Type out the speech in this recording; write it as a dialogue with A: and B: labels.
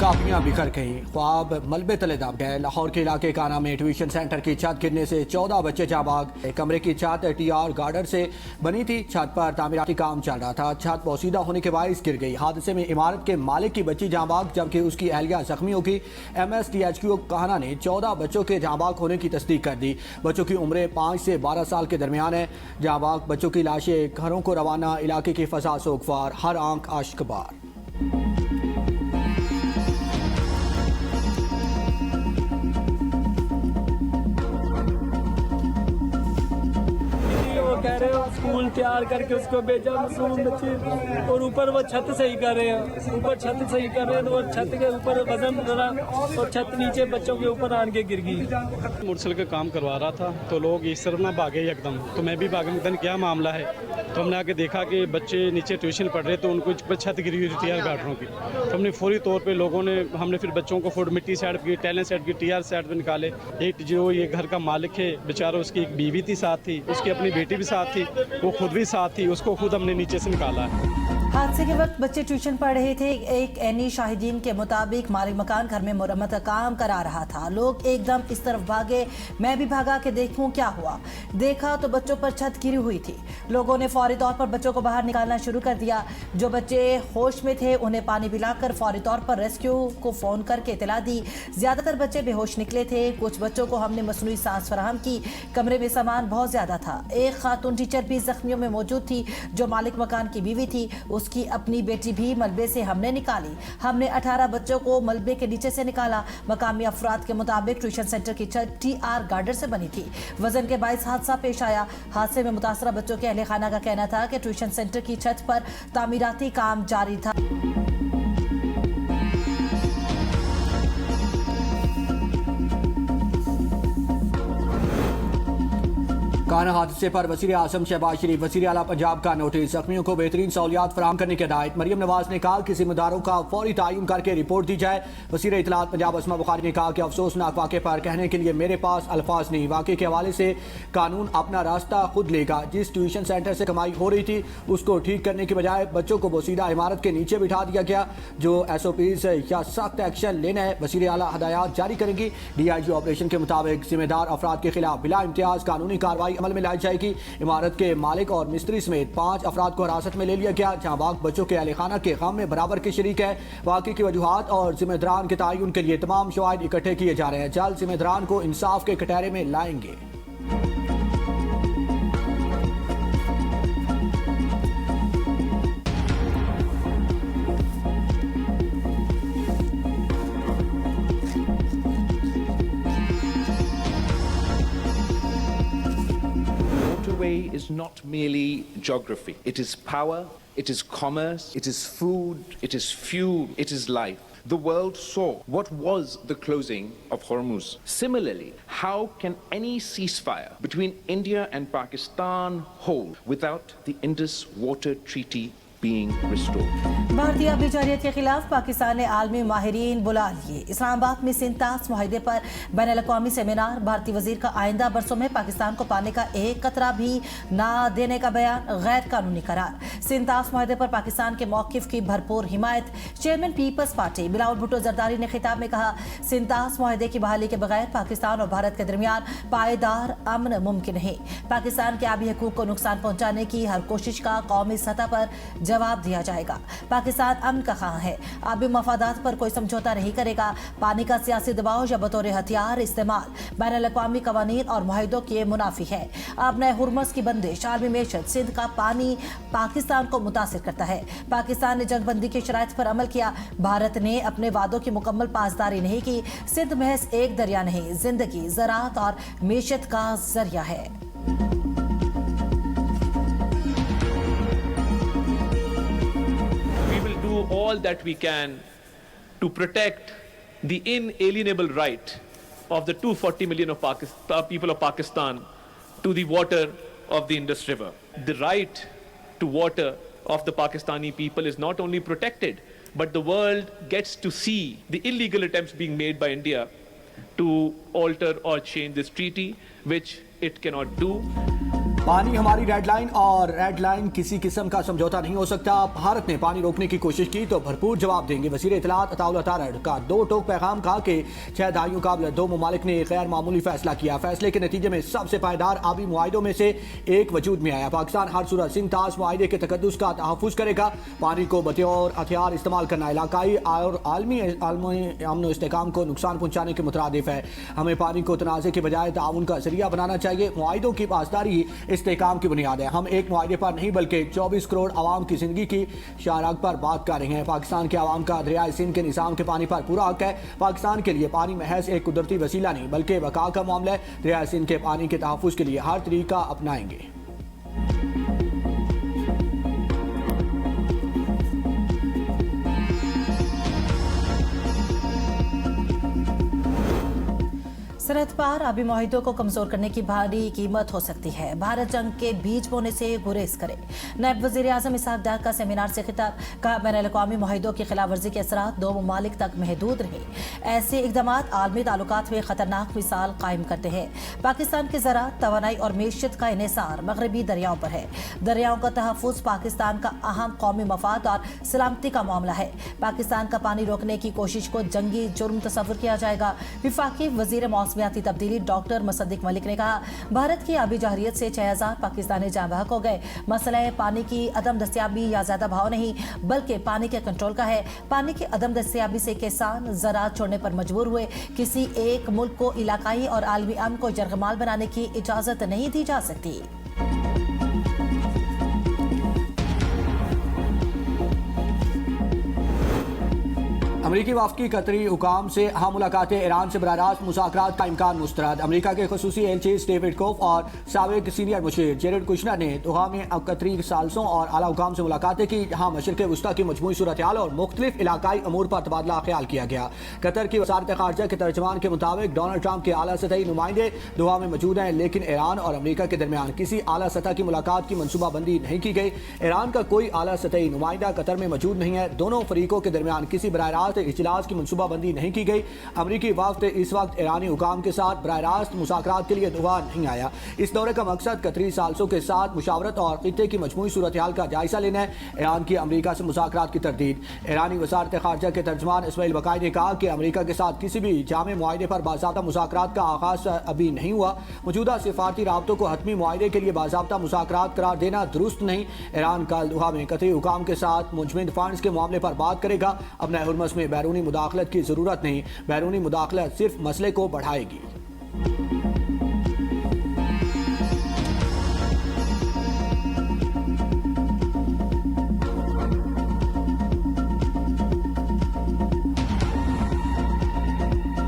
A: काफियां बिखर गईं, ख्वाब मलबे तले दब गए। लाहौर के इलाके काना में ट्यूशन सेंटर की छत गिरने से 14 बच्चे जाँ भाग। कमरे की छत टीआर गार्डर से बनी थी। छत पर तामीराती काम चल रहा था। छत पोसीदा होने के बायस गिर गई। हादसे में इमारत के मालिक की बच्ची जाँ भाग, जबकि उसकी अहलिया जख्मी हो गई। MSTHQ काना ने 14 बच्चों के जाँ भाग होने की तस्दीक कर दी। बच्चों की उम्रें 5 से 12 साल के दरमियान है। जाँ भाग बच्चों की लाशें घरों को रवाना। इलाके की फसा सोगवार, हर आंख आश्कबार।
B: कह रहे हो स्कूल तैयार करके उसको भेजा मासूम बच्चे, और ऊपर वो छत सही कर रहे हैं, ऊपर छत सही कर रहे हैं, तो वो छत के ऊपर वजन डरा और छत नीचे बच्चों के ऊपर आन के गिर गई।
C: मोटरसाइकिल का काम करवा रहा था तो लोग इस तरफ ना भागे एकदम, तो मैं भी भागा। मैंने क्या मामला है, तो हमने आके देखा कि बच्चे नीचे ट्यूशन पढ़ रहे, तो उनको ऊपर छत गिरी हुई थी टीआर गार्डरों की। तो हमने फौरी तौर पे हमने फिर बच्चों को फुट मिट्टी साइड की, टैलेंट साइड की, टीआर साइड पे निकाले। एक जो ये घर का मालिक है बेचारा, उसकी एक बीवी थी साथ थी, उसकी अपनी बेटी भी साथ थी, वो खुद भी साथ थी, उसको खुद हमने नीचे से निकाला है।
D: हादसे के वक्त बच्चे ट्यूशन पढ़ रहे थे। एक एनी शाहिदीन के मुताबिक मालिक मकान घर में मुरम्मत का काम करा रहा था। लोग एकदम इस तरफ भागे, मैं भी भागा कि देखूं क्या हुआ। देखा तो बच्चों पर छत गिरी हुई थी। लोगों ने फौरी तौर पर बच्चों को बाहर निकालना शुरू कर दिया। जो बच्चे होश में थे उन्हें पानी पिलाकर फौरी तौर पर रेस्क्यू को फोन करके इतला दी। ज्यादातर बच्चे बेहोश निकले थे। कुछ बच्चों को हमने मसनूई सांस फराहम की। कमरे में सामान बहुत ज्यादा था। एक खातून टीचर भी जख्मियों में मौजूद थी, जो मालिक मकान की बीवी थी। उसकी अपनी बेटी भी मलबे से हमने निकाली। हमने 18 बच्चों को मलबे के नीचे से निकाला। मकामी अफराद के मुताबिक ट्यूशन सेंटर की छत टीआर गार्डर से बनी थी। वजन के बायस हादसा पेश आया। हादसे में मुतासरा बच्चों के अहले खाना का कहना था कि ट्यूशन सेंटर की छत पर तामीराती काम जारी था।
A: काना हादसे पर वज़ीर आज़म शहबाज शरीफ, वज़ीर आला पंजाब का नोटिस। जख्मियों को बेहतरीन सहूलियात फराहम करने की हिदायत। मरियम नवाज ने कहा कि जिम्मेदारों का फौरी तयन करके रिपोर्ट दी जाए। वज़ीर इत्तलात पंजाब अस्मा बुखारी ने कहा कि अफसोसनाक वाक़े पर कहने के लिए मेरे पास अल्फाज नहीं। वाक़े के हवाले से कानून अपना रास्ता खुद लेगा। जिस ट्यूशन सेंटर से कमाई हो रही थी उसको ठीक करने की बजाय बच्चों को बोसीदा इमारत के नीचे बिठा दिया गया। जो SOPs या सख्त एक्शन लेना है वज़ीर आला हदायत जारी करेंगी। DIG ऑपरेशन के मुताबिक जिम्मेदार अफराद के खिलाफ बिला इम्तियाज कानूनी कार्रवाई अमल में लाई जाएगी। इमारत के मालिक और मिस्त्री समेत 5 अफराद को हिरासत में ले लिया गया। जाँ भाग बच्चों के अहले खाना के गम में बराबर के शरीक है। वाक़े की वजूहात और जिम्मेदारान के तयन के लिए तमाम शवाहिद इकट्ठे किए जा रहे हैं। जल्द जिम्मेदारान को इंसाफ के कटहरे में लाएंगे।
E: Is not merely geography. It is power, it is commerce, it is food, it is fuel, it is life. The world saw what was the closing of Hormuz. Similarly, how can any ceasefire between India and Pakistan hold without the Indus Water Treaty being restored?
D: भारतीय आबीजारियत के खिलाफ पाकिस्तान ने आलमी माहिरीन बुला लिए। इस्लामाबाद में सिंतास मुआहदे पर बैनुल-अक़वामी seminar. भारतीय वजीर का आइंदा बरसों में पाकिस्तान को पानी का एक कतरा भी ना देने का बयान गैर कानूनी करार। सिंतास मुआहदे पर पाकिस्तान के मौक़िफ़ की भरपूर हिमायत। चेयरमैन पीपल्स पार्टी बिलावल भुट्टो जरदारी ने खिताब में कहा, सिंतास मुआहदे की बहाली के बगैर पाकिस्तान और भारत के दरमियान पायदार अमन मुमकिन नहीं। पाकिस्तान के आबी हकूक़ को नुकसान पहुँचाने की हर कोशिश का कौमी सतह पर जवाब दिया जाएगा। पाकिस्तान अमन का ख़्वाह है, आबी मफादात पर कोई समझौता नहीं करेगा। पानी का सियासी दबाव या बतौर हथियार इस्तेमाल बैनुल-अक़वामी कवानीन और मुआहदों के मुनाफी है। अब नए हुर्मुज़ की बंदिश, आलमी मेशत, सिंध का पानी पाकिस्तान को मुतासिर करता है। पाकिस्तान ने जंगबंदी की शराइत पर अमल किया। भारत ने अपने वादों की मुकम्मल पासदारी नहीं की। सिंध महज एक दरिया नहीं, जिंदगी, ज़राअत और मेशत का जरिया है।
F: All that we can to protect the inalienable right of the 240 million of people of Pakistan to the water of the Indus River. The right to water of the Pakistani people is not only protected, but the world gets to see the illegal attempts being made by India to alter or change this treaty, which it cannot do.
A: पानी हमारी red line और red line किसी किस्म का समझौता नहीं हो सकता। भारत ने पानी रोकने की कोशिश की तो भरपूर जवाब देंगे। वज़ीर इत्तलात अताउल्लाह तारड़ का दो टोक पैगाम कहा कि 6 दहाइयों काबिल दो ममालिक ने गैर मामूली फैसला किया। फैसले के नतीजे में सबसे पायदार आबी मुआहिदों में से एक वजूद में आया। पाकिस्तान हर सूरत सिंतास मुआहिदे के तकद्दुस का तहफ़्फ़ुज़ करेगा। पानी को बतौर हथियार इस्तेमाल करना इलाकाई और आलमी अमन इस्तेहकाम को नुकसान पहुँचाने के मुतरादिफ है। हमें पानी को तनाज़े के बजाय ताउन का जरिया बनाना चाहिए। मुआहिदों की पासदारी इस्तेहकाम की बुनियाद है। हम एक मुआहिदे पर नहीं बल्कि 24 करोड़ आवाम की जिंदगी की शाराग पर बात कर रहे हैं। पाकिस्तान के आवाम का दरिया सिंध के निज़ाम के पानी पर पूरा हक है। पाकिस्तान के लिए पानी महज एक कुदरती वसीला नहीं बल्कि बका का मामला है। दरिया सिंध के पानी के तहफ़्फ़ुज़ के लिए हर तरीका अपनाएंगे।
D: सरहद पार आबी मुआहिदों को कमजोर करने की भारी कीमत हो सकती है। भारत जंग के बीज बोने से गुरेज करे। नायब वज़ीर आज़म इसहाक डार का सेमिनार से खिताब। कहा बैनुल-अक़वामी मुआहिदों की खिलाफ वर्जी के असरात दो ममालिक तक महदूद रहे। ऐसे इक़दाम आलमी ताल्लुकात में खतरनाक मिसाल कायम करते हैं। पाकिस्तान की ज़राअत, तवानाई और मैशियत का इन्हिसार मगरबी दरियाओं पर है। दरियाओं का तहफ़्फ़ुज़ पाकिस्तान का अहम कौमी मफाद और सलामती का मामला है। पाकिस्तान का पानी रोकने की कोशिश को जंगी जुर्म तस्वुर किया जाएगा। विफाकी वज़ीर मौसमियाती तब्दीली डॉक्टर मुसद्दिक मलिक ने कहा, भारत की आबी जहरियत से 6000 पाकिस्तानी जाँ बहक हो गए। मसला पानी की अदम दस्तियाबी या ज्यादा भाव नहीं बल्कि पानी के कंट्रोल का है। पानी की अदम दस्तियाबी से किसान ज़राअत छोड़ने पर मजबूर हुए। किसी एक मुल्क को इलाकाई और आलमी अमन को यरगमाल बनाने की इजाजत नहीं दी जा सकती।
A: अमरीकी वफ़द कतरी हुकाम से अहम मुलाकातें। ईरान से बराह रास्त मुज़ाकरात का इम्कान मुस्तरद। अमरीका के खुसूसी एलची डेविड कोफ और साबिक सीनियर मुशीर जेरेड कुशनर ने दोहा में कतरी सालसों और आला हुकाम से मुलाकातें की, जहाँ मशरिक़ वस्ता की मजमूई सूरत हाल और मुख्तलिफ इलाकाई अमूर पर तबादला ख्याल किया गया। कतर की वज़ारत ख़ारजा के तर्जमान के मुताबिक डोनाल्ड ट्रंप के आला सतही नुमाइंदे दोहा में मौजूद हैं, लेकिन ईरान और अमरीका के दरमियान किसी आला सतह की मुलाकात की मनसूबाबंदी नहीं की गई। ईरान का कोई आला सतही नुमाइंदा कतर में मौजूद नहीं है। दोनों फरीकों के दरमियान किसी बराह रास्त इजलास की मनसूबाबंदी नहीं की गई। अमरीकी वफ़द इस वक्त ईरानी हुकाम के साथ बराह रास्त मुज़ाकरात के लिए दोहा नहीं आया। इस दौरे का मकसद कतरी सालसों के साथ मुशावरत और खित्ते की मजमूई सूरत हाल का जायजा लेना है। ईरान की अमरीका से मुज़ाकरात की तरदीद। ईरानी वज़ारत ख़ारजा के तर्जमान इस्माइल बकाई ने कहा कि अमरीका के साथ किसी भी जामे मुआहिदे पर बाज़ाब्ता मुज़ाकरात का आगाज़ अभी नहीं हुआ। मौजूदा सिफारती राब्तों को हतमी मुआहिदे के लिए बाज़ाब्ता मुज़ाकरात करार देना दुरुस्त नहीं। ईरान कल दोहा में कतरी हुकाम के साथ मुंजमद फंड्स के मामले पर बात करेगा। अपने हुर्मस में बैरूनी मुदाखलत की ज़रूरत नहीं, बैरूनी मुदाखलत सिर्फ मसले को बढ़ाएगी।